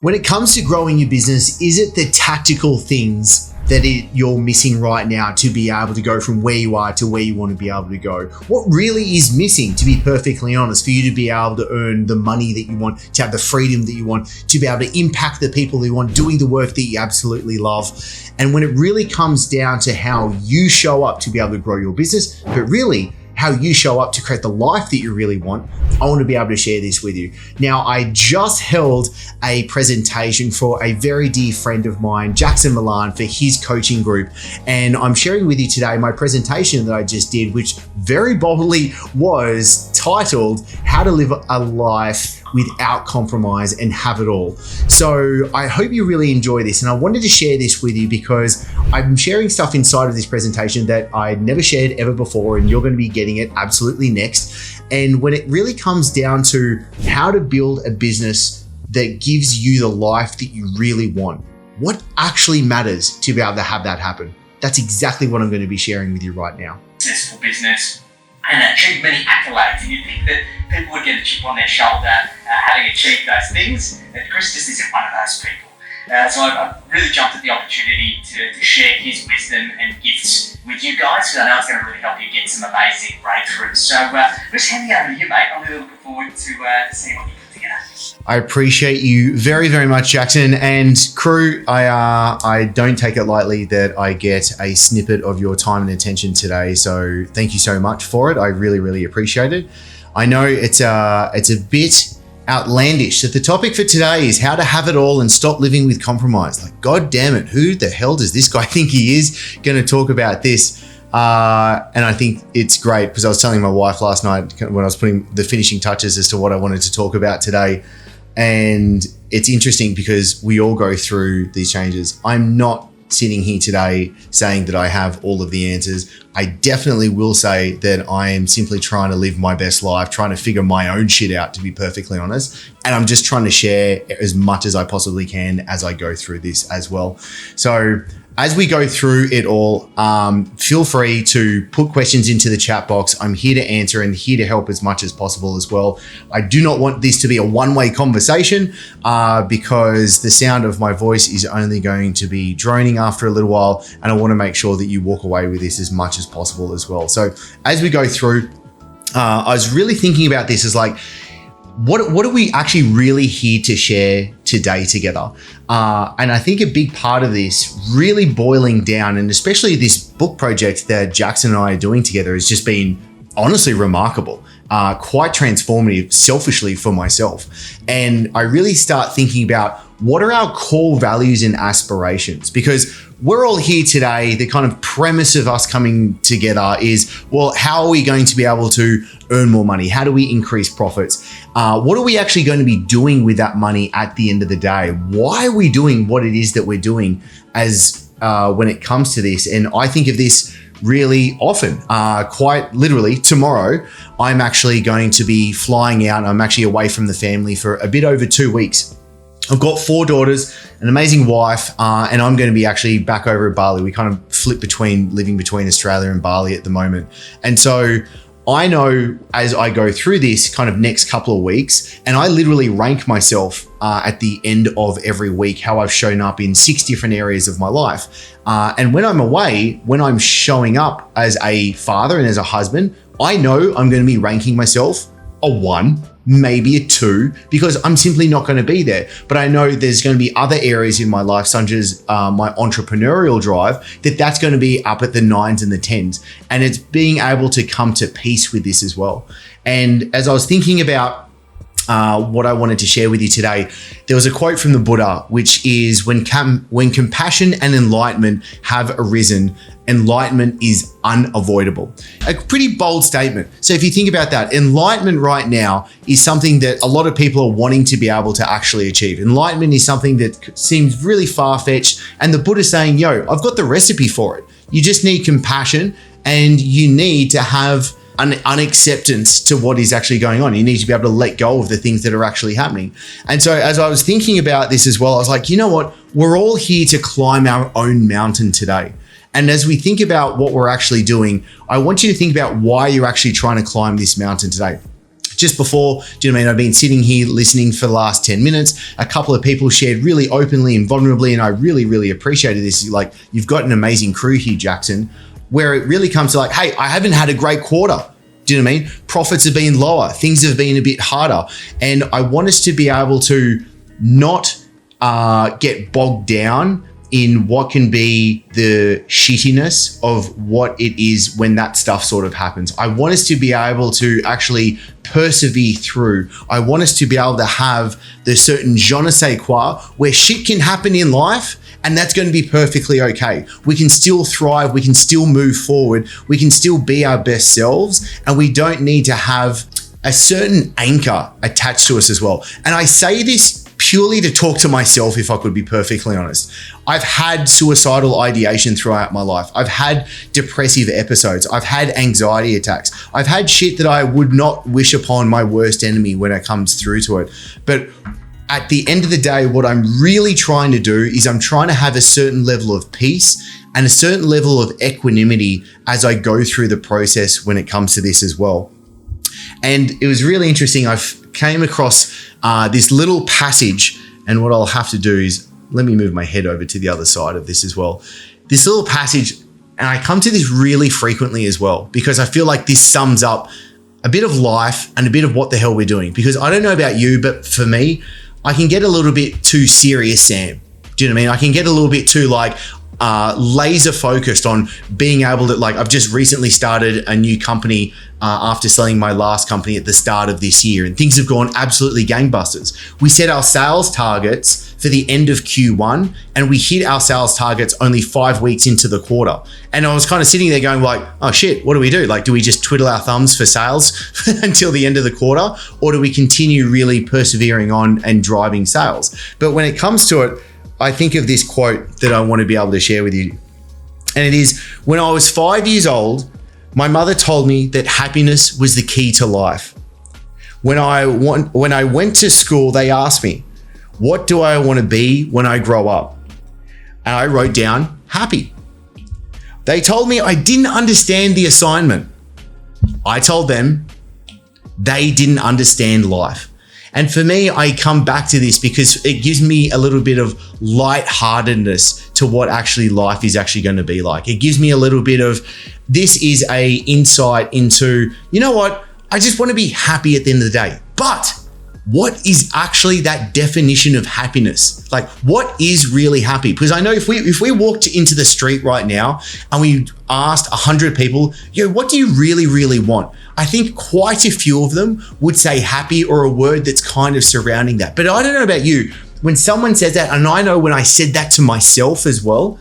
When it comes to growing your business, is it the tactical things that you're missing right now to be able to go from where you are to where you want to be able to go? What really is missing, to be perfectly honest, for you to be able to earn the money that you want, to have the freedom that you want, to be able to impact the people that you want, doing the work that you absolutely love? And when it really comes down to how you show up to be able to grow your business, but really how you show up to create the life that you really want, I want to be able to share this with you. Now, I just held a presentation for a very dear friend of mine, Jackson Milan, for his coaching group. And I'm sharing with you today my presentation that I just did, which very boldly was titled, How to Live a Life Without Compromise and Have It All. So I hope you really enjoy this. And I wanted to share this with you because I'm sharing stuff inside of this presentation that I never shared ever before, and you're going to be getting it absolutely next. And when it really comes down to how to build a business that gives you the life that you really want, what actually matters to be able to have that happen? That's exactly what I'm going to be sharing with you right now. Successful business and achieve many accolades, and you think that people would get a chip on their shoulder having achieved those things, and Chris just isn't one of those people. So I really jumped at the opportunity to share his wisdom and gifts with you guys, because I know it's going to really help you get some amazing breakthroughs. So just handing over to you, mate. I'm really looking forward to seeing what you put together. I appreciate you very, very much, Jackson. And crew, I don't take it lightly that I get a snippet of your time and attention today. So thank you so much for it. I really, really appreciate it. I know it's a bit outlandish that the topic for today is how to have it all and stop living with compromise. Like, God damn it, who the hell does this guy think he is going to talk about this? And I think it's great because I was telling my wife last night when I was putting the finishing touches as to what I wanted to talk about today. And it's interesting because we all go through these changes. I'm not sitting here today saying that I have all of the answers. I definitely will say that I am simply trying to live my best life, trying to figure my own shit out, to be perfectly honest. And I'm just trying to share as much as I possibly can as I go through this as well. So as we go through it all, feel free to put questions into the chat box. I'm here to answer and here to help as much as possible as well. I do not want this to be a one-way conversation because the sound of my voice is only going to be droning after a little while, and I want to make sure that you walk away with this as much as possible as well. So as we go through, I was really thinking about this as like, what are we actually really here to share today together? And I think a big part of this really boiling down, and especially this book project that Jackson and I are doing together, has just been honestly remarkable, quite transformative selfishly for myself. And I really start thinking about what are our core values and aspirations? Because we're all here today. The kind of premise of us coming together is, well, how are we going to be able to earn more money? How do we increase profits? What are we actually going to be doing with that money at the end of the day? Why are we doing what it is that we're doing as when it comes to this? And I think of this really often, quite literally tomorrow, I'm actually going to be flying out. I'm actually away from the family for a bit over 2 weeks. I've got 4 daughters, an amazing wife, and I'm going to be actually back over at Bali. We kind of flip between living between Australia and Bali at the moment. And so I know as I go through this kind of next couple of weeks, and I literally rank myself at the end of every week, how I've shown up in 6 different areas of my life. And when I'm away, when I'm showing up as a father and as a husband, I know I'm going to be ranking myself a 1, maybe a 2, because I'm simply not going to be there. But I know there's going to be other areas in my life, such as my entrepreneurial drive, that's going to be up at the 9s and the 10s. And it's being able to come to peace with this as well. And as I was thinking about what I wanted to share with you today, there was a quote from the Buddha, which is, when compassion and enlightenment have arisen, enlightenment is unavoidable. A pretty bold statement. So if you think about that, enlightenment right now is something that a lot of people are wanting to be able to actually achieve. Enlightenment is something that seems really far-fetched, and the Buddha's saying, yo, I've got the recipe for it. You just need compassion, and you need to have an unacceptance to what is actually going on. You need to be able to let go of the things that are actually happening. And so as I was thinking about this as well, I was like, you know what? We're all here to climb our own mountain today. And as we think about what we're actually doing, I want you to think about why you're actually trying to climb this mountain today. just before, do you know what I mean? I've been sitting here listening for the last 10 minutes. A couple of people shared really openly and vulnerably, and I really, really appreciated this. Like, you've got an amazing crew here, Jackson, where it really comes to like, hey, I haven't had a great quarter. Do you know what I mean? Profits have been lower. Things have been a bit harder. And I want us to be able to not get bogged down in what can be the shittiness of what it is when that stuff sort of happens. I want us to be able to actually persevere through. I want us to be able to have the certain je ne sais quoi where shit can happen in life, and that's going to be perfectly okay. We can still thrive. We can still move forward. We can still be our best selves, and we don't need to have a certain anchor attached to us as well. And I say this purely to talk to myself, if I could be perfectly honest. I've had suicidal ideation throughout my life. I've had depressive episodes. I've had anxiety attacks. I've had shit that I would not wish upon my worst enemy when it comes through to it. But at the end of the day, what I'm really trying to do is I'm trying to have a certain level of peace and a certain level of equanimity as I go through the process when it comes to this as well. And it was really interesting. I came across this little passage, and what I'll have to do is, let me move my head over to the other side of this as well. This little passage, and I come to this really frequently as well, because I feel like this sums up a bit of life and a bit of what the hell we're doing. Because I don't know about you, but for me, I can get a little bit too serious, Sam. Do you know what I mean? I can get a little bit too like laser focused on being able to, like, I've just recently started a new company after selling my last company at the start of this year, and things have gone absolutely gangbusters. We set our sales targets for the end of Q1, and we hit our sales targets only 5 weeks into the quarter. And I was kind of sitting there going like, oh shit, what do we do? Like, do we just twiddle our thumbs for sales until the end of the quarter? Or do we continue really persevering on and driving sales? But when it comes to it, I think of this quote that I want to be able to share with you. And it is, when I was 5 years old, my mother told me that happiness was the key to life. When I went to school, they asked me, what do I want to be when I grow up? And I wrote down happy. They told me I didn't understand the assignment. I told them they didn't understand life. And for me, I come back to this because it gives me a little bit of lightheartedness to what actually life is actually going to be like. It gives me a little bit of, this is a insight into, you know what? I just want to be happy at the end of the day. But what is actually that definition of happiness? Like, what is really happy? Because I know if we walked into the street right now and we asked 100 people, yo, what do you really, really want? I think quite a few of them would say happy, or a word that's kind of surrounding that. But I don't know about you. When someone says that, and I know when I said that to myself as well,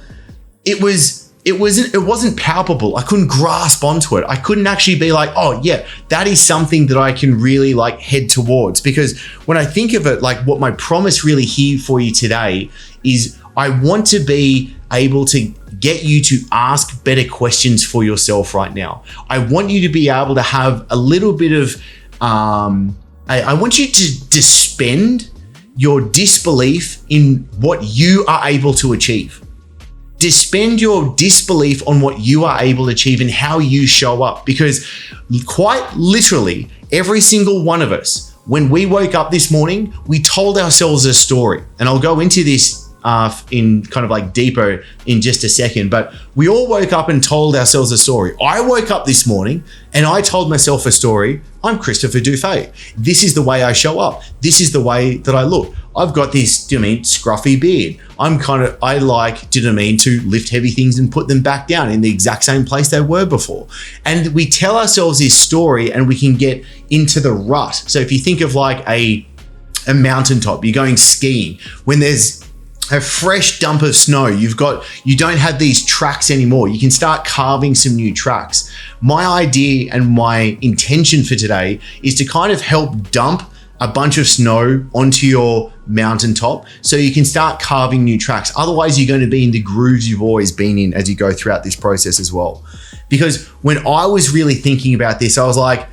it wasn't palpable. I couldn't grasp onto it. I couldn't actually be like, oh yeah, that is something that I can really like head towards. Because when I think of it, like what my promise really here for you today is, I want to be able to get you to ask better questions for yourself right now. I want you to be able to have a little bit of, I want you to suspend your disbelief in what you are able to achieve. Suspend your disbelief on what you are able to achieve and how you show up. Because quite literally, every single one of us, when we woke up this morning, we told ourselves a story. And I'll go into this in kind of like deeper in just a second, but we all woke up and told ourselves a story. I woke up this morning and I told myself a story. I'm Christopher Dufey. This is the way I show up. This is the way that I look. I've got this, do you know what I mean, scruffy beard. I like, do you know what I mean, to lift heavy things and put them back down in the exact same place they were before. And we tell ourselves this story and we can get into the rut. So if you think of like a mountaintop, you're going skiing, when there's a fresh dump of snow, you don't have these tracks anymore. You can start carving some new tracks. My idea and my intention for today is to kind of help dump a bunch of snow onto your mountaintop so you can start carving new tracks. Otherwise, you're going to be in the grooves you've always been in as you go throughout this process as well. Because when I was really thinking about this, I was like,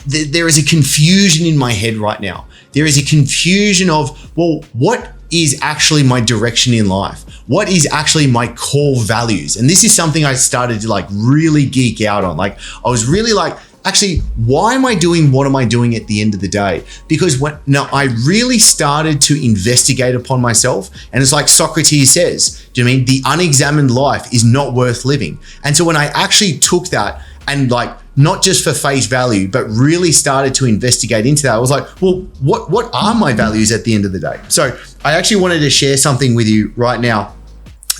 there is a confusion in my head right now. There is a confusion of, well, what is actually my direction in life? What is actually my core values? And this is something I started to like really geek out on. Like, I was really like actually, why am I doing what am I doing at the end of the day? Because I really started to investigate upon myself, and it's like Socrates says, do you mean the unexamined life is not worth living? And so when I actually took that and like, not just for face value, but really started to investigate into that, I was like, well, what are my values at the end of the day? So I actually wanted to share something with you right now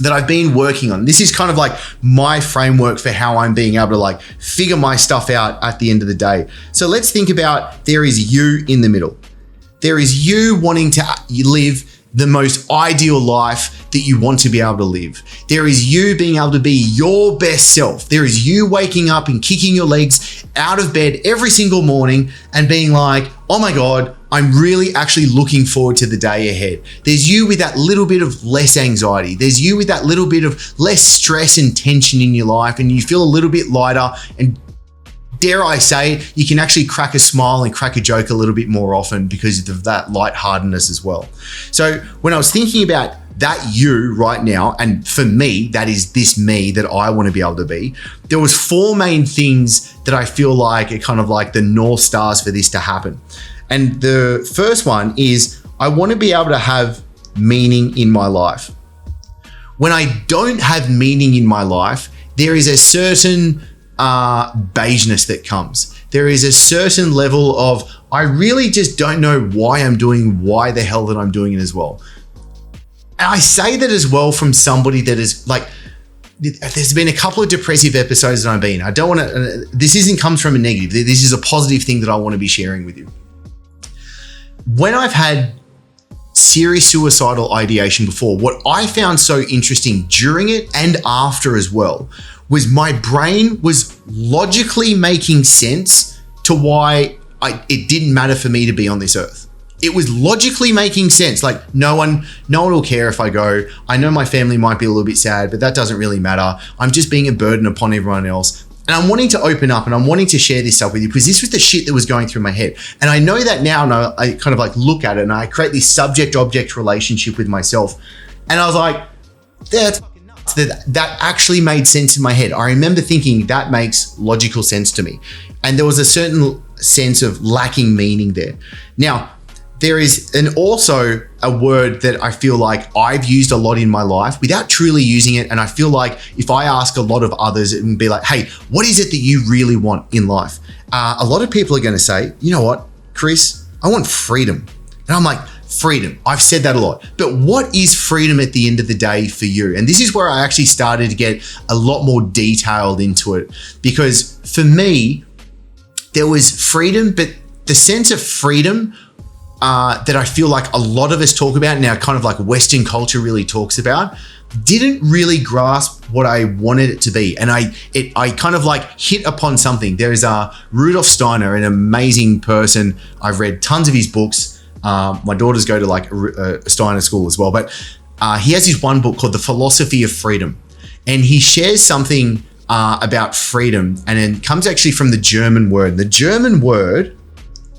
that I've been working on. This is kind of like my framework for how I'm being able to like figure my stuff out at the end of the day. So let's think about, there is you in the middle. There is you wanting to live the most ideal life that you want to be able to live. There is you being able to be your best self. There is you waking up and kicking your legs out of bed every single morning and being like, oh my God, I'm really actually looking forward to the day ahead. There's you with that little bit of less anxiety. There's you with that little bit of less stress and tension in your life, and you feel a little bit lighter, and dare I say, you can actually crack a smile and crack a joke a little bit more often because of that lightheartedness as well. So when I was thinking about that you right now, and for me, that is this me that I want to be able to be, there was 4 main things that I feel like are kind of like the North Stars for this to happen. And the first one is I want to be able to have meaning in my life. When I don't have meaning in my life, there is a certain beigeness that comes. There is a certain level of, I really just don't know why I'm doing why the hell that I'm doing it as well. And I say that as well from somebody that is like, there's been a couple of depressive episodes that I've been. I don't want to, this comes from a negative. This is a positive thing that I want to be sharing with you. When I've had serious suicidal ideation before, what I found so interesting during it and after as well was my brain was logically making sense to why it didn't matter for me to be on this earth. It was logically making sense. Like no one will care if I go. I know my family might be a little bit sad, but that doesn't really matter. I'm just being a burden upon everyone else. And I'm wanting to open up and I'm wanting to share this stuff with you because this was the shit that was going through my head. And I know that now, and I kind of like look at it and I create this subject-object relationship with myself. And I was like, that's fucking nuts. That actually made sense in my head. I remember thinking that makes logical sense to me. And there was a certain sense of lacking meaning there. Now, there is also a word that I feel like I've used a lot in my life without truly using it. And I feel like if I ask a lot of others, it would be like, hey, what is it that you really want in life? A lot of people are going to say, you know what, Chris, I want freedom. And I'm like, freedom. I've said that a lot. But what is freedom at the end of the day for you? And this is where I actually started to get a lot more detailed into it. Because for me, there was freedom, but the sense of freedom that I feel like a lot of us talk about now, kind of like Western culture really talks about, didn't really grasp what I wanted it to be. And I kind of like hit upon something. There is Rudolf Steiner, an amazing person. I've read tons of his books. My daughters go to like a Steiner school as well, but he has his one book called The Philosophy of Freedom. And he shares something about freedom, and it comes actually from the German word. The German word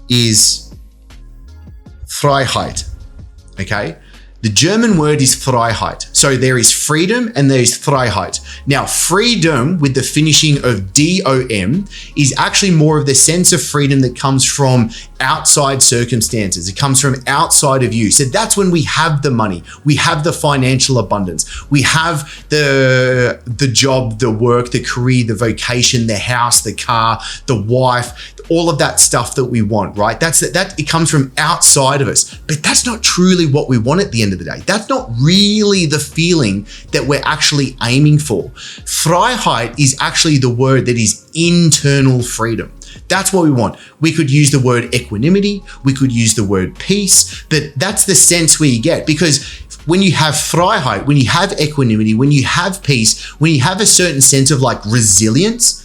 is Freiheit, okay? The German word is Freiheit. So there is freedom and there is Freiheit. Now, freedom with the finishing of D-O-M is actually more of the sense of freedom that comes from outside circumstances. It comes from outside of you. So that's when we have the money, we have the financial abundance, we have the job, the work, the career, the vocation, the house, the car, the wife, all of that stuff that we want, right? It comes from outside of us, but that's not truly what we want at the end of the day. That's not really the feeling that we're actually aiming for. Freiheit is actually the word that is internal freedom. That's what we want. We could use the word equanimity, we could use the word peace, but that's the sense we get, because when you have Freiheit, when you have equanimity, when you have peace, when you have a certain sense of like resilience,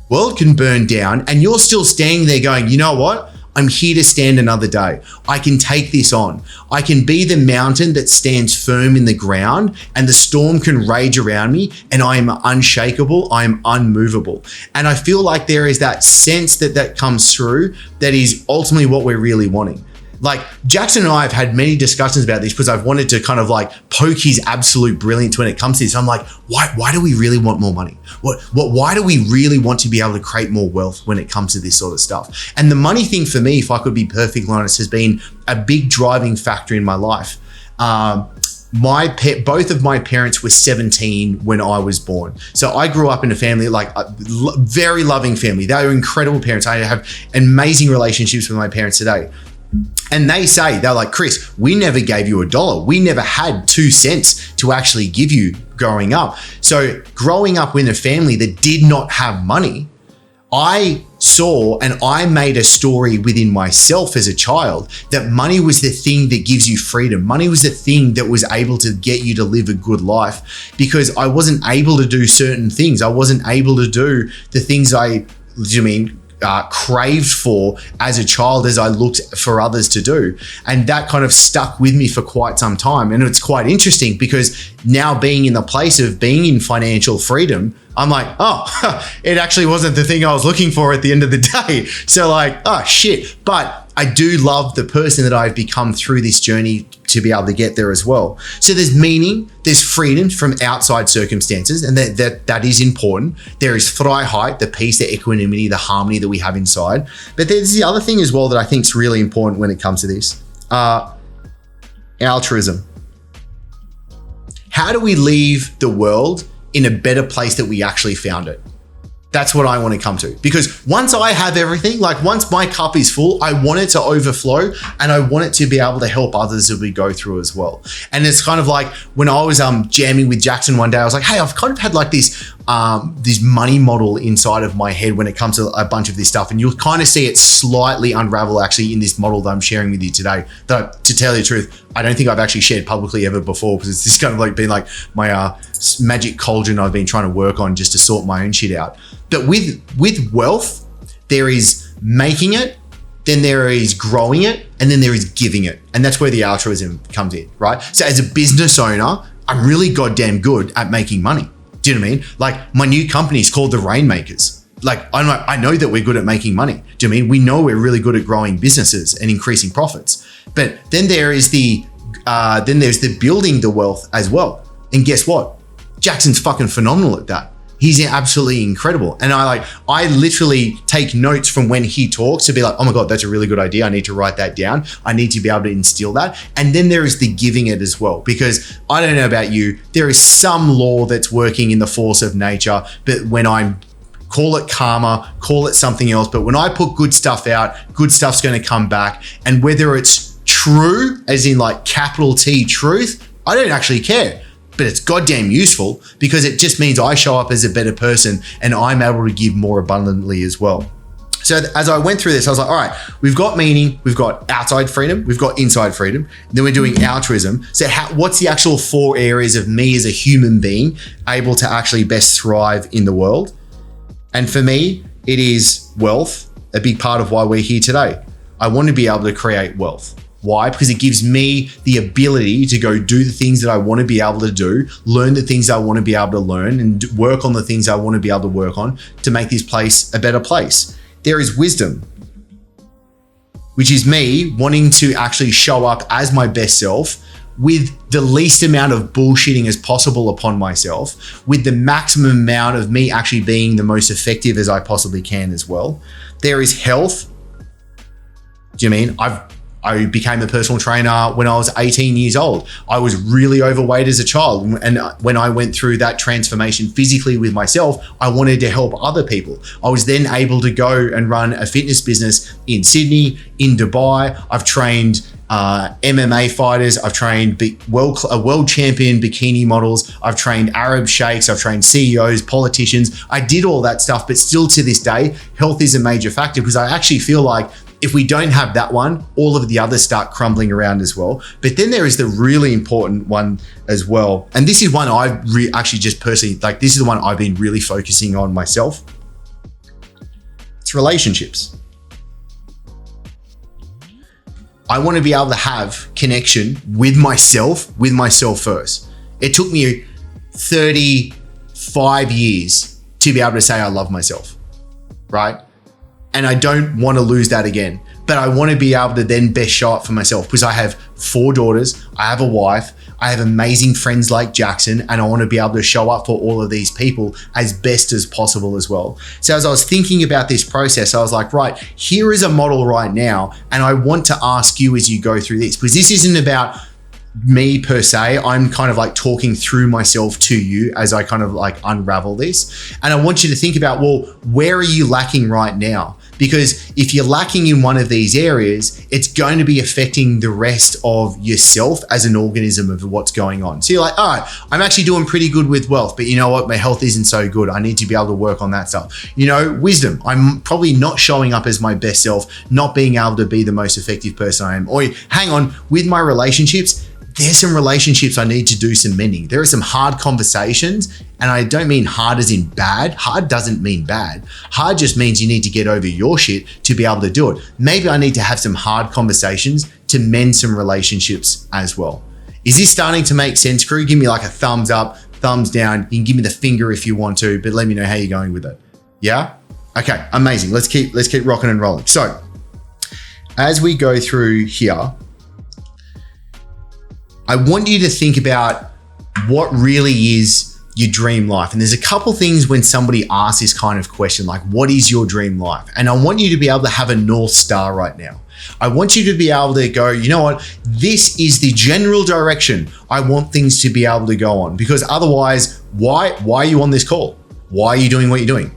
world can burn down and you're still standing there going, you know what? I'm here to stand another day. I can take this on. I can be the mountain that stands firm in the ground and the storm can rage around me and I am unshakable. I am unmovable. And I feel like there is that sense that comes through that is ultimately what we're really wanting. Like Jackson and I have had many discussions about this because I've wanted to kind of like poke his absolute brilliance when it comes to this. I'm like, why do we really want more money? Why do we really want to be able to create more wealth when it comes to this sort of stuff? And the money thing for me, if I could be perfectly honest, has been a big driving factor in my life. Both of my parents were 17 when I was born. So I grew up in a family, like a very loving family. They were incredible parents. I have amazing relationships with my parents today. And they're like, Chris, we never gave you $1. We never had 2 cents to actually give you growing up. So growing up in a family that did not have money, I saw and I made a story within myself as a child that money was the thing that gives you freedom. Money was the thing that was able to get you to live a good life, because I wasn't able to do certain things. I wasn't able to do the things craved for as a child as I looked for others to do. And that kind of stuck with me for quite some time. And it's quite interesting because now being in the place of being in financial freedom, I'm like, oh, it actually wasn't the thing I was looking for at the end of the day. So like, oh shit. But I do love the person that I've become through this journey to be able to get there as well. So there's meaning, there's freedom from outside circumstances, and that is important. There is Freiheit, the peace, the equanimity, the harmony that we have inside. But there's the other thing as well that I think is really important when it comes to this, altruism. How do we leave the world in a better place that we actually found it? That's what I want to come to. Because once I have everything, like once my cup is full, I want it to overflow and I want it to be able to help others as we go through as well. And it's kind of like when I was jamming with Jackson one day, I was like, hey, I've kind of had like this money model inside of my head when it comes to a bunch of this stuff. And you'll kind of see it slightly unravel actually in this model that I'm sharing with you today. That, to tell you the truth, I don't think I've actually shared publicly ever before, because it's just kind of like been like my magic cauldron I've been trying to work on just to sort my own shit out. But with wealth, there is making it, then there is growing it, and then there is giving it. And that's where the altruism comes in, right? So as a business owner, I'm really goddamn good at making money. Do you know what I mean? Like my new company is called the Rainmakers. Like I know that we're good at making money. Do you know what I mean? We know we're really good at growing businesses and increasing profits. But then there's the building the wealth as well. And guess what? Jackson's fucking phenomenal at that. He's absolutely incredible. And I literally take notes from when he talks to be like, oh my God, that's a really good idea. I need to write that down. I need to be able to instill that. And then there is the giving it as well, because I don't know about you, there is some law that's working in the force of nature, but when call it karma, call it something else, but when I put good stuff out, good stuff's going to come back. And whether it's true, as in like capital T truth, I don't actually care. But it's goddamn useful, because it just means I show up as a better person and I'm able to give more abundantly as well. So as I went through this, I was like, all right, we've got meaning, we've got outside freedom, we've got inside freedom, and then we're doing altruism. So what's the actual 4 areas of me as a human being able to actually best thrive in the world? And for me, it is wealth, a big part of why we're here today. I want to be able to create wealth. Why? Because it gives me the ability to go do the things that I want to be able to do, learn the things I want to be able to learn, and work on the things I want to be able to work on to make this place a better place. There is wisdom, which is me wanting to actually show up as my best self with the least amount of bullshitting as possible upon myself, with the maximum amount of me actually being the most effective as I possibly can as well. There is health. Do you mean I became a personal trainer when I was 18 years old. I was really overweight as a child. And when I went through that transformation physically with myself, I wanted to help other people. I was then able to go and run a fitness business in Sydney, in Dubai. I've trained MMA fighters. I've trained world champion bikini models. I've trained Arab sheikhs. I've trained CEOs, politicians. I did all that stuff, but still to this day, health is a major factor, because I actually feel like if we don't have that one, all of the others start crumbling around as well. But then there is the really important one as well. And this is one I actually just personally, like this is the one I've been really focusing on myself. It's relationships. I want to be able to have connection with myself first. It took me 35 years to be able to say I love myself, right? And I don't want to lose that again. but I want to be able to then best show up for myself because I have 4 daughters, I have a wife, I have amazing friends like Jackson, and I want to be able to show up for all of these people as best as possible as well. So as I was thinking about this process, I was like, right, here is a model right now, and I want to ask you as you go through this, because this isn't about me per se. I'm kind of like talking through myself to you as I kind of like unravel this. And I want you to think about, well, where are you lacking right now? Because if you're lacking in one of these areas, it's going to be affecting the rest of yourself as an organism of what's going on. So you're like, all right, I'm actually doing pretty good with wealth, but you know what? My health isn't so good. I need to be able to work on that stuff. You know, wisdom. I'm probably not showing up as my best self, not being able to be the most effective person I am. Or hang on, with my relationships, there's some relationships I need to do some mending. There are some hard conversations, and I don't mean hard as in bad. Hard doesn't mean bad. Hard just means you need to get over your shit to be able to do it. Maybe I need to have some hard conversations to mend some relationships as well. Is this starting to make sense, crew? Give me like a thumbs up, thumbs down. You can give me the finger if you want to, but let me know how you're going with it. Yeah? Okay, amazing. Let's keep rocking and rolling. So as we go through here, I want you to think about what really is your dream life. And there's a couple things when somebody asks this kind of question, like, what is your dream life? And I want you to be able to have a North Star right now. I want you to be able to go, you know what? This is the general direction I want things to be able to go on. Because otherwise, why are you on this call? Why are you doing what you're doing?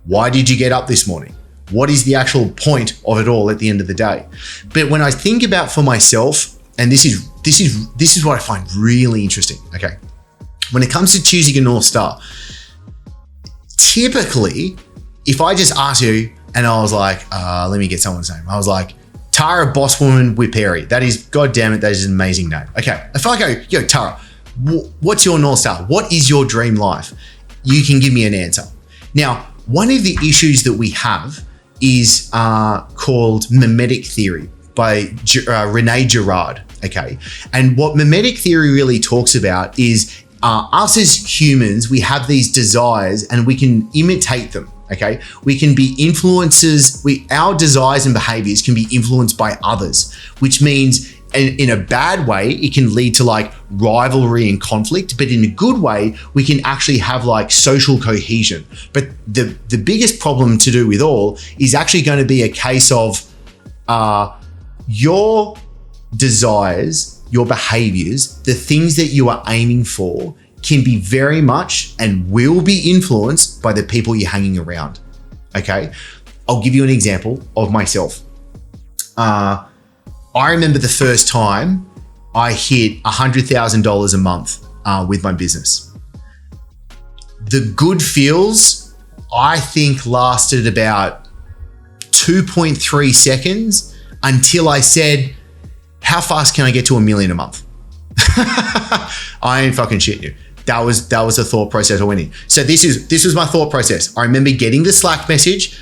Why did you get up this morning? What is the actual point of it all at the end of the day? But when I think about for myself, and this is what I find really interesting, okay? When it comes to choosing a North Star, typically, if I just ask you and I was like, let me get someone's name. I was like, Tara Bosswoman Whiperi. That is, God damn it, that is an amazing name. Okay, if I go, yo, Tara, what's your North Star? What is your dream life? You can give me an answer. Now, one of the issues that we have is called mimetic theory by Rene Girard. Okay. And what mimetic theory really talks about is us as humans, we have these desires and we can imitate them. Okay. We can be influencers. Our desires and behaviors can be influenced by others, which means in a bad way, it can lead to like rivalry and conflict, but in a good way, we can actually have like social cohesion. But the biggest problem to do with all is actually going to be a case of your desires, your behaviors, the things that you are aiming for can be very much and will be influenced by the people you're hanging around. Okay. I'll give you an example of myself. I remember the first time I hit $100,000 a month with my business. The good feels, I think, lasted about 2.3 seconds until I said, how fast can I get to $1 million a month? I ain't fucking shitting you. That was the thought process I went in. So this was my thought process. I remember getting the Slack message,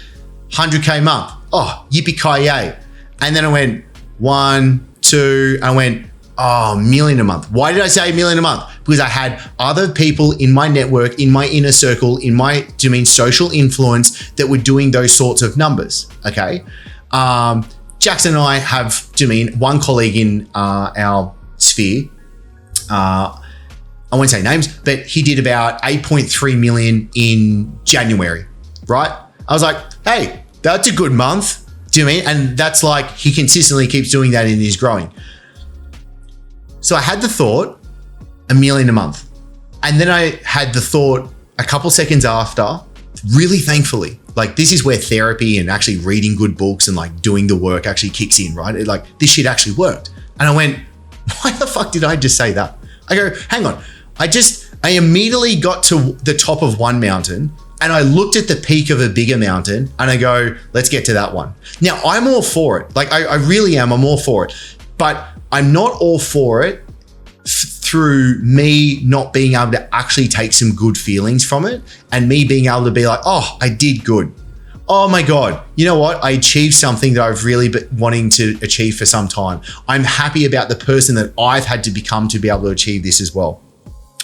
100K month. Oh, yippee-ki-yay. And then I went 1, 2, I went, oh, $1 million a month. Why did I say $1 million a month? Because I had other people in my network, in my inner circle, in my social influence that were doing those sorts of numbers. Okay. Jackson and I have, one colleague in our sphere. I won't say names, but he did about 8.3 million in January, right? I was like, hey, that's a good month. Do you know what I mean? And that's like, he consistently keeps doing that and he's growing. So I had the thought, $1 million a month. And then I had the thought a couple seconds after, really thankfully, like this is where therapy and actually reading good books and like doing the work actually kicks in, right? This shit actually worked. And I went, why the fuck did I just say that? I go, hang on. I immediately got to the top of one mountain and I looked at the peak of a bigger mountain and I go, let's get to that one. Now I'm all for it. Like I really am. I'm all for it, but I'm not all for it through me not being able to actually take some good feelings from it and me being able to be like, oh, I did good. Oh my God, you know what? I achieved something that I've really been wanting to achieve for some time. I'm happy about the person that I've had to become to be able to achieve this as well.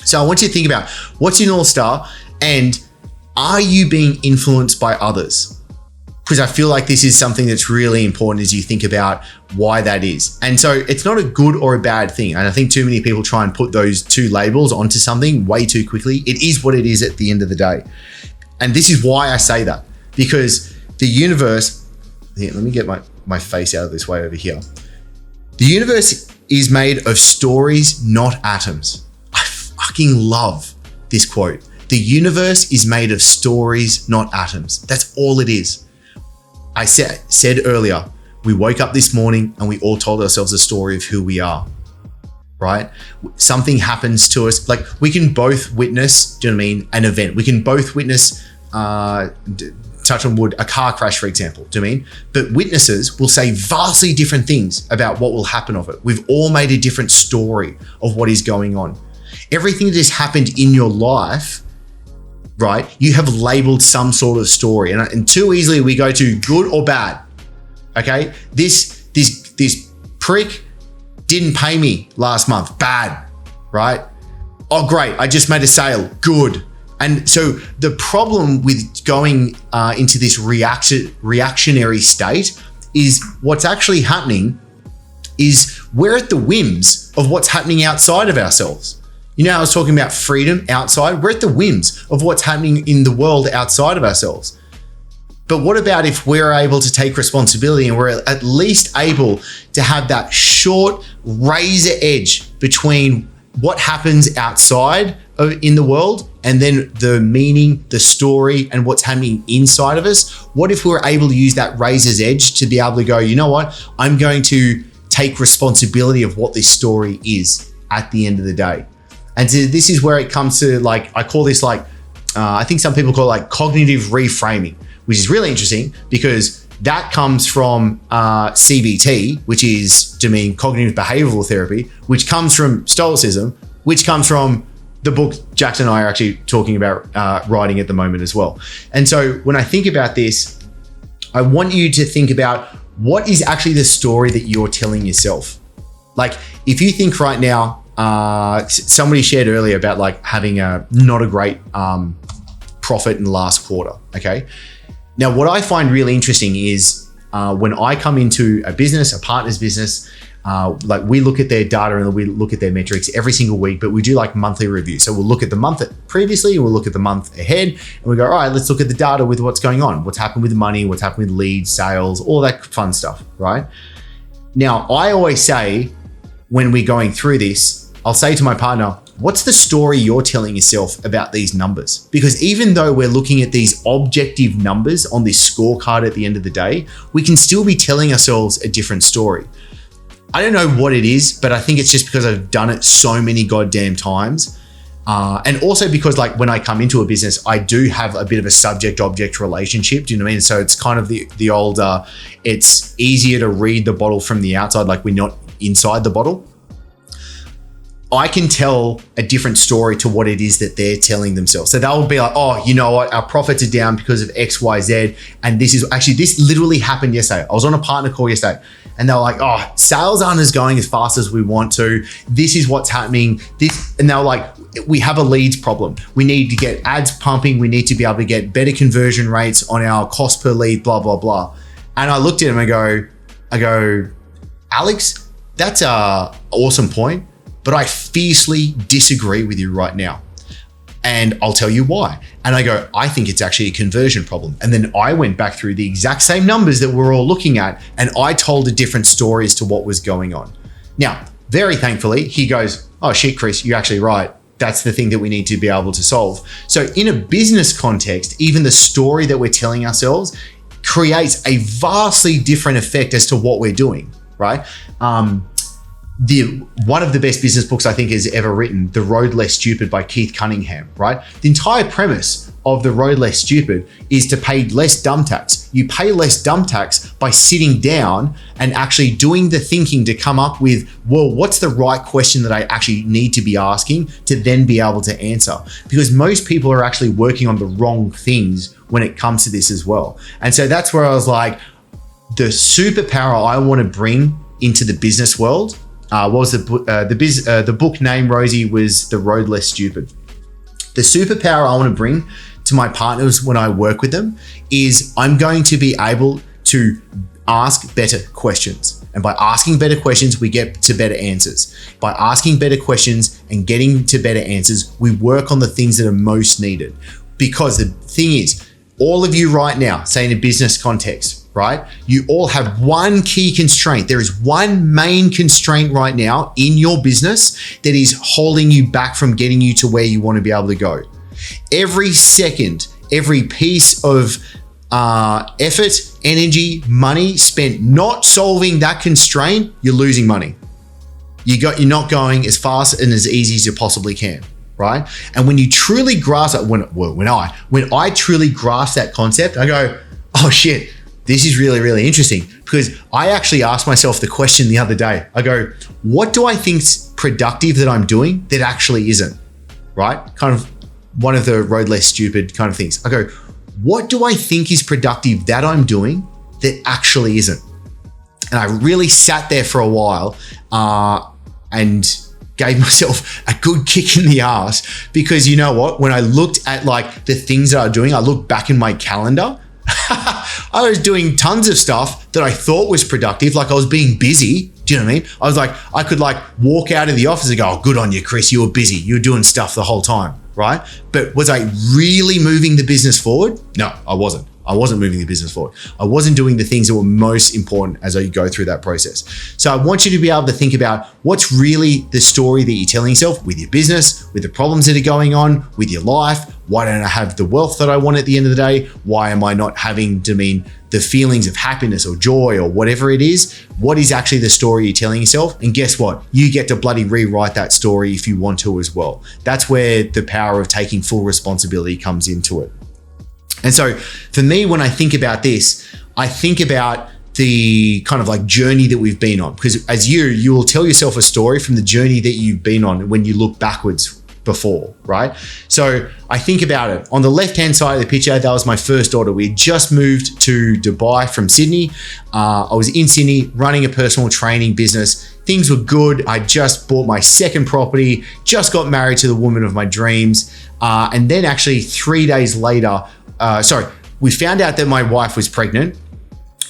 So I want you to think about what's your North Star and are you being influenced by others? because I feel like this is something that's really important as you think about why that is. And so it's not a good or a bad thing. And I think too many people try and put those two labels onto something way too quickly. It is what it is at the end of the day. And this is why I say that, because the universe, here, let me get my face out of this way over here. The universe is made of stories, not atoms. I fucking love this quote. The universe is made of stories, not atoms. That's all it is. I said earlier, we woke up this morning and we all told ourselves a story of who we are, right? Something happens to us. Like, we can both witness, do you know what I mean, an event. We can both witness, touch on wood, a car crash, for example, do you know what I mean? But witnesses will say vastly different things about what will happen of it. We've all made a different story of what is going on. Everything that has happened in your life, right, you have labeled some sort of story, and too easily we go to good or bad. Okay, this prick didn't pay me last month, bad, right? Oh great, I just made a sale, good. And so the problem with going into this reactionary state is what's actually happening is we're at the whims of what's happening outside of ourselves. You know, I was talking about freedom outside. We're at the whims of what's happening in the world outside of ourselves. But what about if we're able to take responsibility and we're at least able to have that short razor edge between what happens outside in the world and then the meaning, the story, and what's happening inside of us? What if we were able to use that razor's edge to be able to go, you know what, I'm going to take responsibility of what this story is at the end of the day. And so this is where it comes to, like, I call this like, I think some people call it like cognitive reframing, which is really interesting because that comes from CBT, which is, to me, cognitive behavioral therapy, which comes from Stoicism, which comes from the book Jackson and I are actually talking about writing at the moment as well. And so when I think about this, I want you to think about what is actually the story that you're telling yourself. Like, if you think right now, somebody shared earlier about like having not a great profit in the last quarter. Okay. Now, what I find really interesting is when I come into a business, a partner's business, like we look at their data and we look at their metrics every single week, but we do like monthly reviews. So we'll look at the month previously, and we'll look at the month ahead, and we go, all right, let's look at the data with what's going on, what's happened with money, what's happened with leads, sales, all that fun stuff, right? Now, I always say when we're going through this, I'll say to my partner, what's the story you're telling yourself about these numbers? Because even though we're looking at these objective numbers on this scorecard at the end of the day, we can still be telling ourselves a different story. I don't know what it is, but I think it's just because I've done it so many goddamn times. And also because, like, when I come into a business, I do have a bit of a subject-object relationship. Do you know what I mean? So it's kind of the old, it's easier to read the bottle from the outside, like we're not inside the bottle. I can tell a different story to what it is that they're telling themselves. So they'll be like, oh, you know what? Our profits are down because of X, Y, Z. And this literally happened yesterday. I was on a partner call yesterday and they were like, oh, sales aren't as going as fast as we want to. This is what's happening. And they were like, we have a leads problem. We need to get ads pumping. We need to be able to get better conversion rates on our cost per lead, blah, blah, blah. And I looked at him and I go, Alex, that's an awesome point, but I fiercely disagree with you right now. And I'll tell you why. And I go, I think it's actually a conversion problem. And then I went back through the exact same numbers that we're all looking at, and I told a different story as to what was going on. Now, very thankfully, he goes, oh shit, Chris, you're actually right. That's the thing that we need to be able to solve. So in a business context, even the story that we're telling ourselves creates a vastly different effect as to what we're doing, right? One of the best business books I think is ever written, The Road Less Stupid by Keith Cunningham, right? The entire premise of The Road Less Stupid is to pay less dumb tax. You pay less dumb tax by sitting down and actually doing the thinking to come up with, well, what's the right question that I actually need to be asking to then be able to answer? Because most people are actually working on the wrong things when it comes to this as well. And so that's where I was like, the superpower I want to bring into the business world. What was the book name, Rosie, was The Road Less Stupid. The superpower I want to bring to to my partners when I work with them is I'm going to be able to ask better questions. And by asking better questions, we get to better answers. By asking better questions and getting to better answers, we work on the things that are most needed. Because the thing is, all of you right now, say in a business context, right? You all have one key constraint. There is one main constraint right now in your business that is holding you back from getting you to where you want to be able to go. Every second, every piece of effort, energy, money spent not solving that constraint, you're losing money. You're not going as fast and as easy as you possibly can, right? And when you truly grasp that, when I truly grasp that concept, I go, oh shit, this is really, really interesting, because I actually asked myself the question the other day. I go, what do I think's productive that I'm doing that actually isn't, right? Kind of one of the road less stupid kind of things. I go, what do I think is productive that I'm doing that actually isn't? And I really sat there for a while and gave myself a good kick in the ass, because you know what? When I looked at like the things that I'm doing, I looked back in my calendar. I was doing tons of stuff that I thought was productive. Like I was being busy. Do you know what I mean? I was like, I could like walk out of the office and go, oh, good on you, Chris. You were busy. You were doing stuff the whole time, right? But was I really moving the business forward? No, I wasn't. I wasn't moving the business forward. I wasn't doing the things that were most important as I go through that process. So I want you to be able to think about what's really the story that you're telling yourself with your business, with the problems that are going on, with your life. Why don't I have the wealth that I want at the end of the day? Why am I not having the feelings of happiness or joy or whatever it is? What is actually the story you're telling yourself? And guess what? You get to bloody rewrite that story if you want to as well. That's where the power of taking full responsibility comes into it. And so for me, when I think about this, I think about the kind of like journey that we've been on, because as you will tell yourself a story from the journey that you've been on when you look backwards before, right? So I think about it. On the left-hand side of the picture, that was my first daughter. We had just moved to Dubai from Sydney. I was in Sydney running a personal training business. Things were good. I just bought my second property, just got married to the woman of my dreams. And then actually 3 days later, we found out that my wife was pregnant,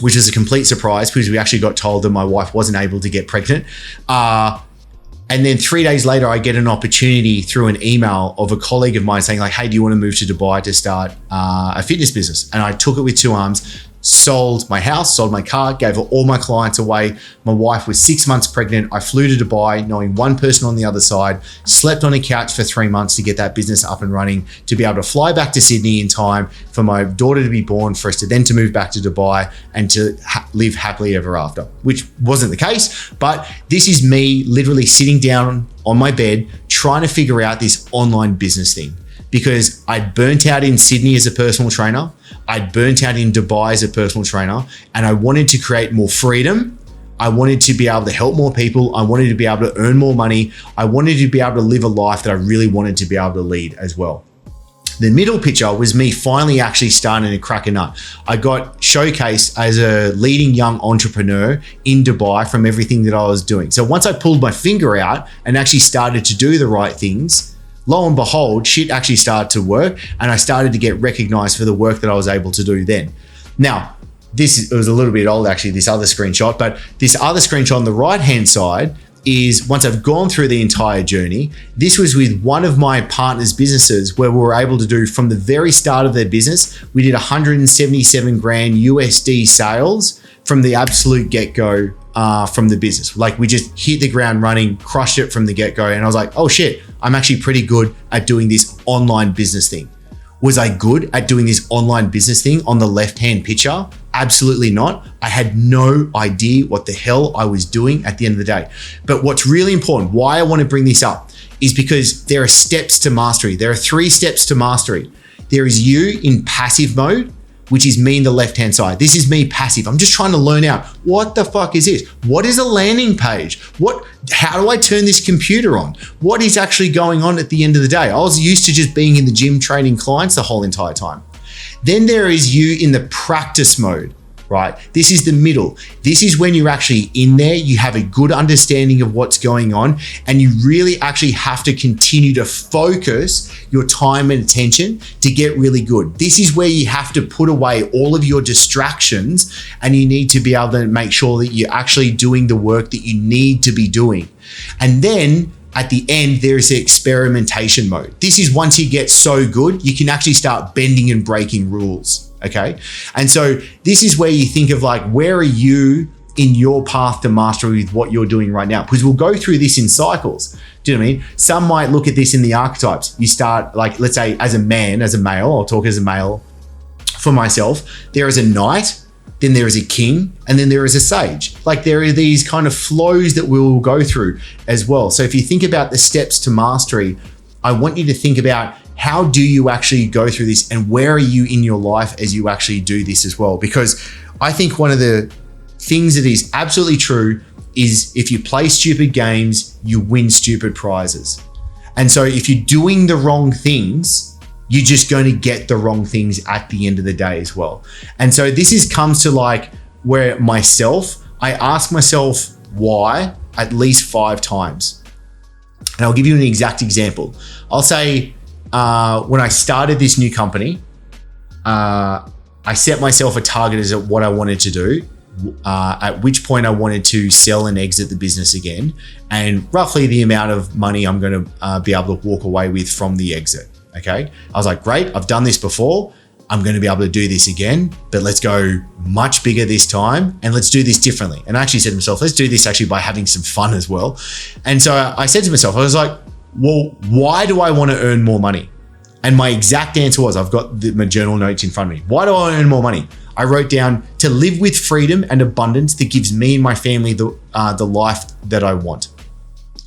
which was a complete surprise because we actually got told that my wife wasn't able to get pregnant. And then 3 days later, I get an opportunity through an email of a colleague of mine saying like, hey, do you want to move to Dubai to start a fitness business? And I took it with two arms, sold my house, sold my car, gave all my clients away. My wife was 6 months pregnant. I flew to Dubai knowing one person on the other side, slept on a couch for 3 months to get that business up and running, to be able to fly back to Sydney in time for my daughter to be born, for us to then to move back to Dubai and to live happily ever after, which wasn't the case. But this is me literally sitting down on my bed, trying to figure out this online business thing, because I'd burnt out in Sydney as a personal trainer. I'd burnt out in Dubai as a personal trainer, and I wanted to create more freedom. I wanted to be able to help more people. I wanted to be able to earn more money. I wanted to be able to live a life that I really wanted to be able to lead as well. The middle picture was me finally actually starting to crack a nut. I got showcased as a leading young entrepreneur in Dubai from everything that I was doing. So once I pulled my finger out and actually started to do the right things, lo and behold, shit actually started to work, and I started to get recognized for the work that I was able to do then. Now, it was a little bit old actually, this other screenshot, but this other screenshot on the right-hand side is once I've gone through the entire journey. This was with one of my partners' businesses where we were able to do, from the very start of their business, we did 177 grand USD sales from the absolute get-go from the business. Like we just hit the ground running, crushed it from the get-go. And I was like, oh shit, I'm actually pretty good at doing this online business thing. Was I good at doing this online business thing on the left-hand picture? Absolutely not. I had no idea what the hell I was doing at the end of the day. But what's really important, why I want to bring this up, is because there are steps to mastery. There are 3 steps to mastery. There is you in passive mode, which is me in the left-hand side. This is me passive. I'm just trying to learn out, what the fuck is this? What is a landing page? How do I turn this computer on? What is actually going on at the end of the day? I was used to just being in the gym training clients the whole entire time. Then there is you in the practice mode, right? This is the middle. This is when you're actually in there, you have a good understanding of what's going on, and you really actually have to continue to focus your time and attention to get really good. This is where you have to put away all of your distractions, and you need to be able to make sure that you're actually doing the work that you need to be doing. And then at the end, there's the experimentation mode. This is once you get so good, you can actually start bending and breaking rules. Okay. And so this is where you think of like, where are you in your path to mastery with what you're doing right now? Because we'll go through this in cycles. Do you know what I mean? Some might look at this in the archetypes. You start like, let's say as a man, as a male, I'll talk as a male for myself. There is a knight, then there is a king, and then there is a sage. Like there are these kind of flows that we'll go through as well. So if you think about the steps to mastery, I want you to think about how do you actually go through this, and where are you in your life as you actually do this as well? Because I think one of the things that is absolutely true is if you play stupid games, you win stupid prizes. And so if you're doing the wrong things, you're just going to get the wrong things at the end of the day as well. And so this comes to like where I ask myself why at least 5 times. And I'll give you an exact example. I'll say, when I started this new company, I set myself a target as what I wanted to do, at which point I wanted to sell and exit the business again, and roughly the amount of money I'm going to be able to walk away with from the exit. Okay. I was like, great, I've done this before. I'm going to be able to do this again, but let's go much bigger this time and let's do this differently. And I actually said to myself, let's do this actually by having some fun as well. And so I said to myself, I was like, well, why do I want to earn more money? And my exact answer was, I've got my journal notes in front of me. Why do I want to earn more money? I wrote down to live with freedom and abundance that gives me and my family the life that I want.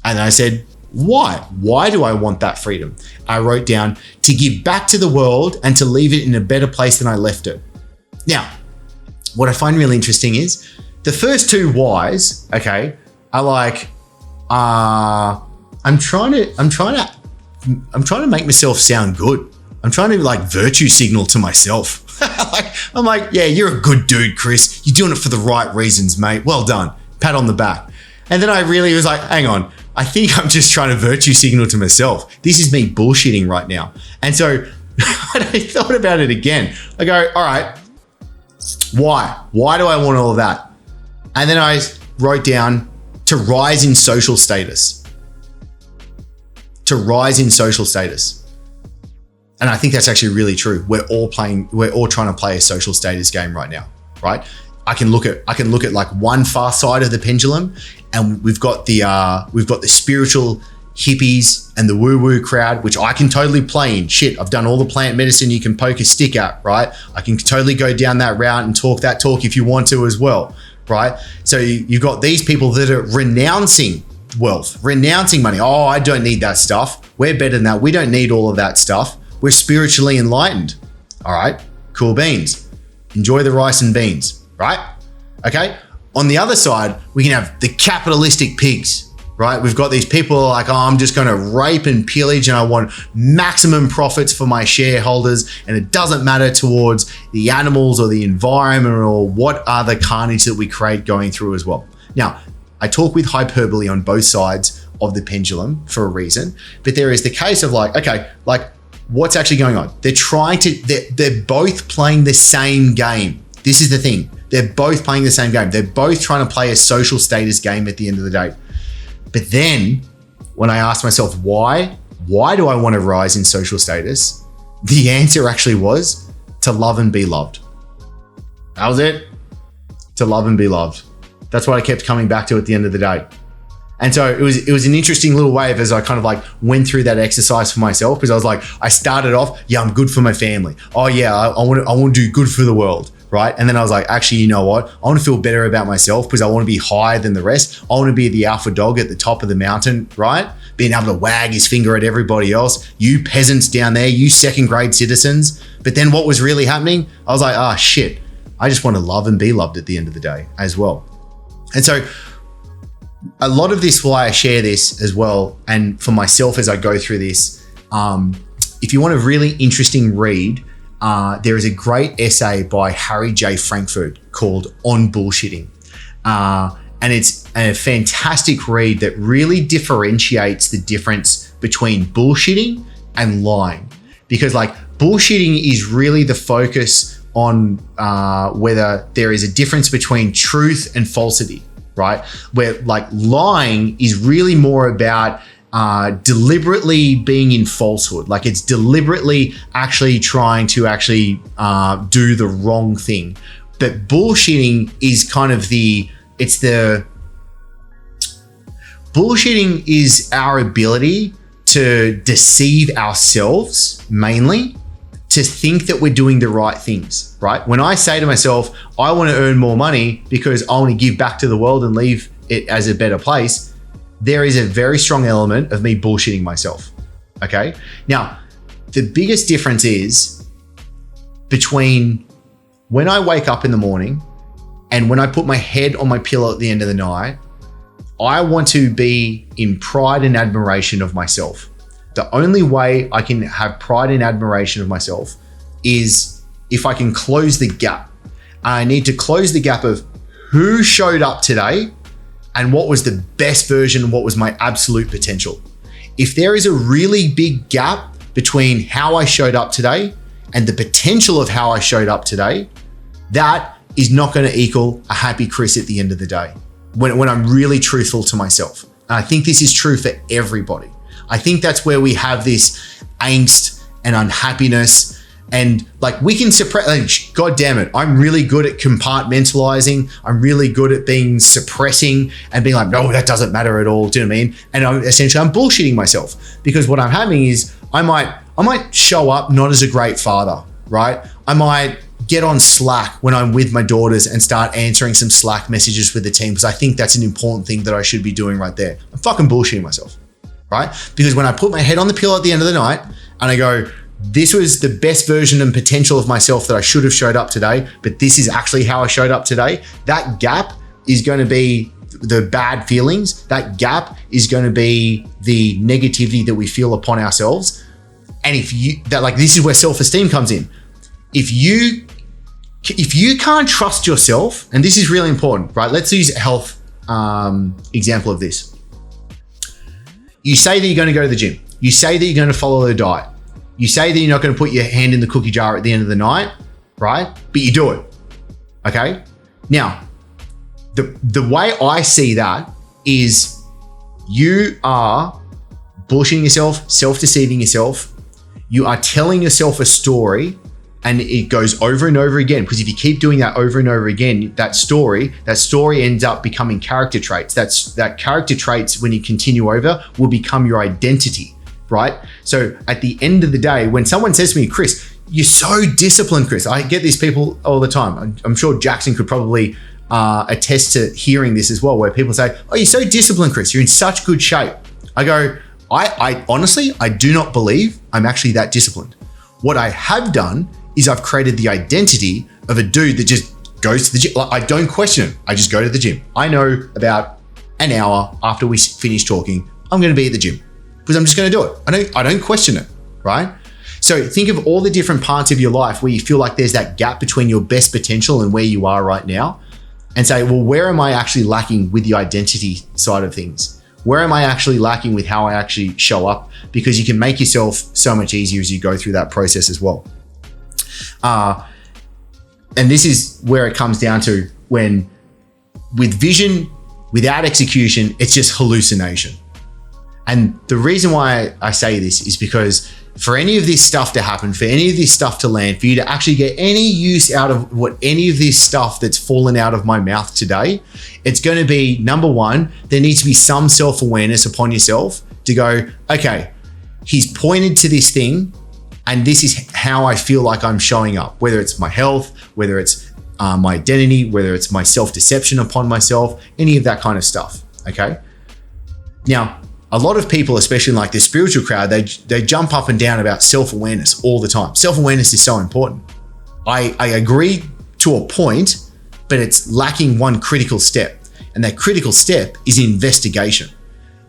And I said, why? Why do I want that freedom? I wrote down to give back to the world and to leave it in a better place than I left it. Now, what I find really interesting is the first 2 whys, okay, are like, I'm trying to make myself sound good. I'm trying to like virtue signal to myself. I'm like, yeah, you're a good dude, Chris. You're doing it for the right reasons, mate. Well done. Pat on the back. And then I really was like, hang on. I think I'm just trying to virtue signal to myself. This is me bullshitting right now. And so I thought about it again. I go, all right, why? Why do I want all of that? And then I wrote down to rise in social status. To rise in social status. And I think that's actually really true. We're all trying to play a social status game right now, right? I can look at like one far side of the pendulum, and we've got the spiritual hippies and the woo-woo crowd, which I can totally play in. Shit, I've done all the plant medicine you can poke a stick at, right? I can totally go down that route and talk that talk if you want to as well, right? So you've got these people that are renouncing wealth, renouncing money. Oh, I don't need that stuff. We're better than that. We don't need all of that stuff. We're spiritually enlightened. All right, cool beans. Enjoy the rice and beans, right? Okay. On the other side, we can have the capitalistic pigs, right? We've got these people like, oh, I'm just going to rape and pillage and I want maximum profits for my shareholders. And it doesn't matter towards the animals or the environment or what other carnage that we create going through as well. Now, I talk with hyperbole on both sides of the pendulum for a reason, but there is the case of like, okay, like what's actually going on? They're both playing the same game. This is the thing. They're both playing the same game. They're both trying to play a social status game at the end of the day. But then when I asked myself, why do I want to rise in social status? The answer actually was to love and be loved. That was it. To love and be loved. That's what I kept coming back to at the end of the day. And so it was an interesting little wave as I kind of like went through that exercise for myself, because I was like, I started off, yeah, I'm good for my family. Oh yeah, I want to do good for the world, right? And then I was like, actually, you know what? I want to feel better about myself because I want to be higher than the rest. I want to be the alpha dog at the top of the mountain, right? Being able to wag his finger at everybody else. You peasants down there, you second grade citizens. But then what was really happening? I was like, oh shit, I just want to love and be loved at the end of the day as well. And so a lot of this, why I share this as well, and for myself as I go through this, if you want a really interesting read, there is a great essay by Harry J. Frankfurt called On Bullshitting. And it's a fantastic read that really differentiates the difference between bullshitting and lying. Because like bullshitting is really the focus on whether there is a difference between truth and falsity, right? Where like lying is really more about deliberately being in falsehood. Like it's deliberately actually trying to actually do the wrong thing. But bullshitting is kind of bullshitting is our ability to deceive ourselves mainly, to think that we're doing the right things, right? When I say to myself, I want to earn more money because I want to give back to the world and leave it as a better place, there is a very strong element of me bullshitting myself, okay? Now, the biggest difference is between when I wake up in the morning and when I put my head on my pillow at the end of the night, I want to be in pride and admiration of myself. The only way I can have pride and admiration of myself is if I can close the gap. I need to close the gap of who showed up today and what was the best version, what was my absolute potential. If there is a really big gap between how I showed up today and the potential of how I showed up today, that is not going to equal a happy Chris at the end of the day. When I'm really truthful to myself. And I think this is true for everybody. I think that's where we have this angst and unhappiness, and like we can suppress, like, God damn it, I'm really good at compartmentalizing. I'm really good at being suppressing and being like, no, that doesn't matter at all. Do you know what I mean? And I'm bullshitting myself, because what I'm having is I might show up not as a great father, right? I might get on Slack when I'm with my daughters and start answering some Slack messages with the team because I think that's an important thing that I should be doing right there. I'm fucking bullshitting myself, right? Because when I put my head on the pillow at the end of the night and I go, this was the best version and potential of myself that I should have showed up today, but this is actually how I showed up today, that gap is going to be the bad feelings. That gap is going to be the negativity that we feel upon ourselves. And this is where self-esteem comes in. If you can't trust yourself, and this is really important, right? Let's use a health example of this. You say that you're going to go to the gym. You say that you're going to follow the diet. You say that you're not going to put your hand in the cookie jar at the end of the night, right? But you do it, okay? Now, the way I see that is you are bullshitting yourself, self-deceiving yourself. You are telling yourself a story, and it goes over and over again, because if you keep doing that over and over again, that story ends up becoming character traits. That character traits, when you continue over, will become your identity, right? So at the end of the day, when someone says to me, Chris, you're so disciplined, Chris. I get these people all the time. I'm sure Jackson could probably attest to hearing this as well, where people say, oh, you're so disciplined, Chris. You're in such good shape. I go, I honestly, I do not believe I'm actually that disciplined. What I have done is I've created the identity of a dude that just goes to the gym. Like, I don't question it. I just go to the gym. I know about an hour after we finish talking, I'm going to be at the gym because I'm just going to do it. I don't question it, right? So think of all the different parts of your life where you feel like there's that gap between your best potential and where you are right now, and say, well, where am I actually lacking with the identity side of things? Where am I actually lacking with how I actually show up? Because you can make yourself so much easier as you go through that process as well. And this is where it comes down to, when with vision, without execution, it's just hallucination. And the reason why I say this is because for any of this stuff to happen, for any of this stuff to land, for you to actually get any use out of any of this stuff that's fallen out of my mouth today, it's going to be, number one, there needs to be some self-awareness upon yourself to go, okay, he's pointed to this thing, and this is how I feel like I'm showing up, whether it's my health, whether it's my identity, whether it's my self-deception upon myself, any of that kind of stuff, okay? Now, a lot of people, especially in like the spiritual crowd, they jump up and down about self-awareness all the time. Self-awareness is so important. I agree to a point, but it's lacking one critical step. And that critical step is investigation.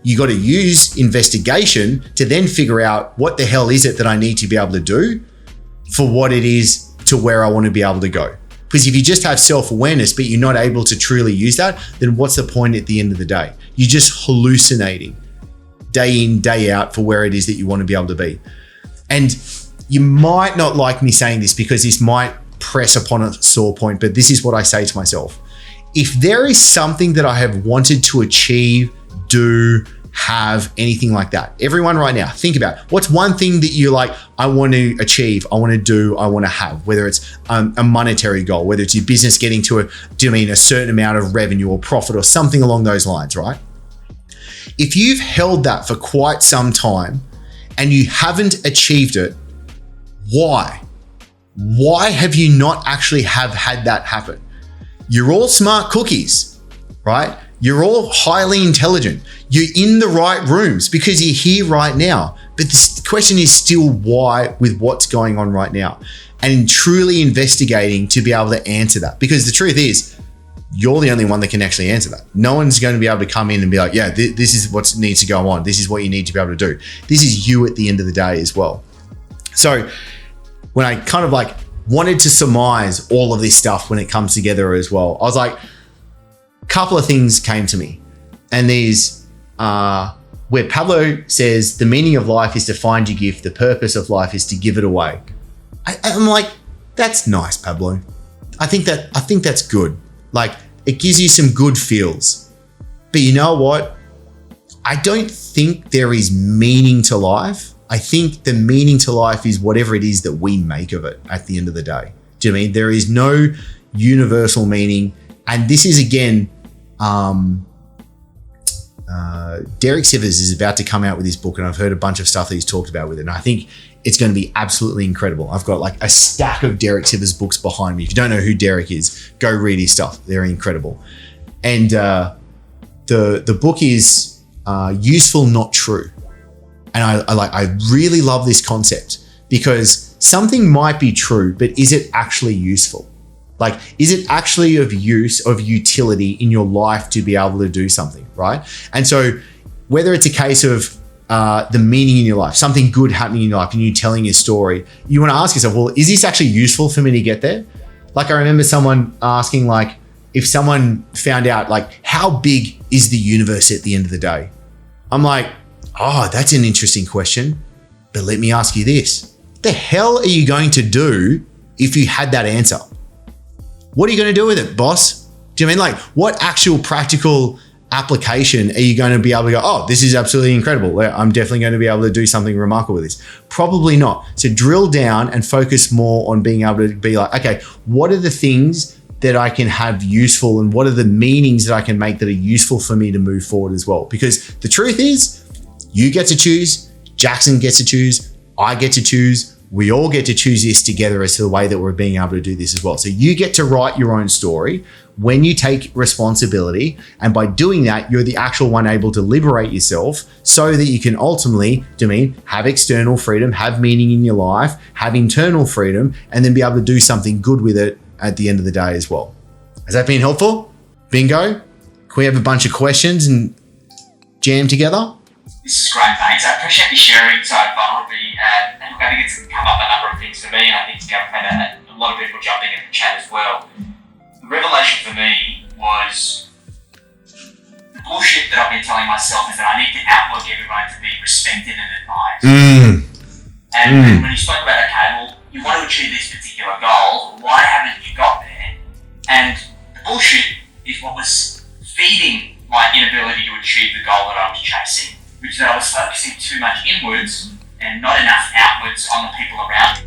You got to use investigation to then figure out what the hell is it that I need to be able to do for what it is to where I want to be able to go. Because if you just have self-awareness, but you're not able to truly use that, then what's the point at the end of the day? You're just hallucinating day in, day out for where it is that you want to be able to be. And you might not like me saying this because this might press upon a sore point, but this is what I say to myself. If there is something that I have wanted to achieve, do, have, anything like that, everyone right now, think about what's one thing that you like, I want to achieve, I want to do, I want to have, whether it's a monetary goal, whether it's your business getting to a certain amount of revenue or profit or something along those lines, right? If you've held that for quite some time and you haven't achieved it, why? Why have you not actually have had that happen? You're all smart cookies, right? You're all highly intelligent. You're in the right rooms because you're here right now. But the question is still why with what's going on right now, and truly investigating to be able to answer that. Because the truth is, you're the only one that can actually answer that. No one's going to be able to come in and be like, yeah, this is what needs to go on. This is what you need to be able to do. This is you at the end of the day as well. So when I kind of like wanted to surmise all of this stuff when it comes together as well, I was like, a couple of things came to me. And these where Pablo says the meaning of life is to find your gift. The purpose of life is to give it away. I'm like, that's nice, Pablo. I think that's good. Like, it gives you some good feels. But you know what? I don't think there is meaning to life. I think the meaning to life is whatever it is that we make of it at the end of the day. Do you know what I mean? There is no universal meaning. And this is, again, Derek Sivers is about to come out with his book, and I've heard a bunch of stuff that he's talked about with it. And I think it's going to be absolutely incredible. I've got like a stack of Derek Sivers books behind me. If you don't know who Derek is, go read his stuff. They're incredible. And the book is Useful, Not True. And I really love this concept, because something might be true, but is it actually useful? Like, is it actually of use, of utility in your life to be able to do something, right? And so whether it's a case of the meaning in your life, something good happening in your life, and you telling your story, you want to ask yourself, well, is this actually useful for me to get there? Like, I remember someone asking, like, if someone found out, like, how big is the universe at the end of the day? I'm like, oh, that's an interesting question. But let me ask you this. What the hell are you going to do if you had that answer? What are you going to do with it, boss? Do you mean, like, what actual practical application are you going to be able to go, oh, this is absolutely incredible. I'm definitely going to be able to do something remarkable with this? Probably not. So drill down and focus more on being able to be like, okay, what are the things that I can have useful, and what are the meanings that I can make that are useful for me to move forward as well? Because the truth is, you get to choose, Jackson gets to choose, I get to choose, we all get to choose this together as to the way that we're being able to do this as well. So you get to write your own story when you take responsibility. And by doing that, you're the actual one able to liberate yourself so that you can ultimately, have external freedom, have meaning in your life, have internal freedom, and then be able to do something good with it at the end of the day as well. Has that been helpful? Bingo? Can we have a bunch of questions and jam together? This is great, mate. I appreciate you sharing so vulnerably. And look, I think it's come up a number of things for me, and I think it's going to have a lot of people jumping in the chat as well. The revelation for me was the bullshit that I've been telling myself is that I need to outwork everyone to be respected and admired. And when you spoke about, okay, well, you want to achieve this particular goal, why haven't you got there? And the bullshit is what was feeding my inability to achieve the goal that I was chasing, which is that I was focusing too much inwards and not enough outwards on the people around me.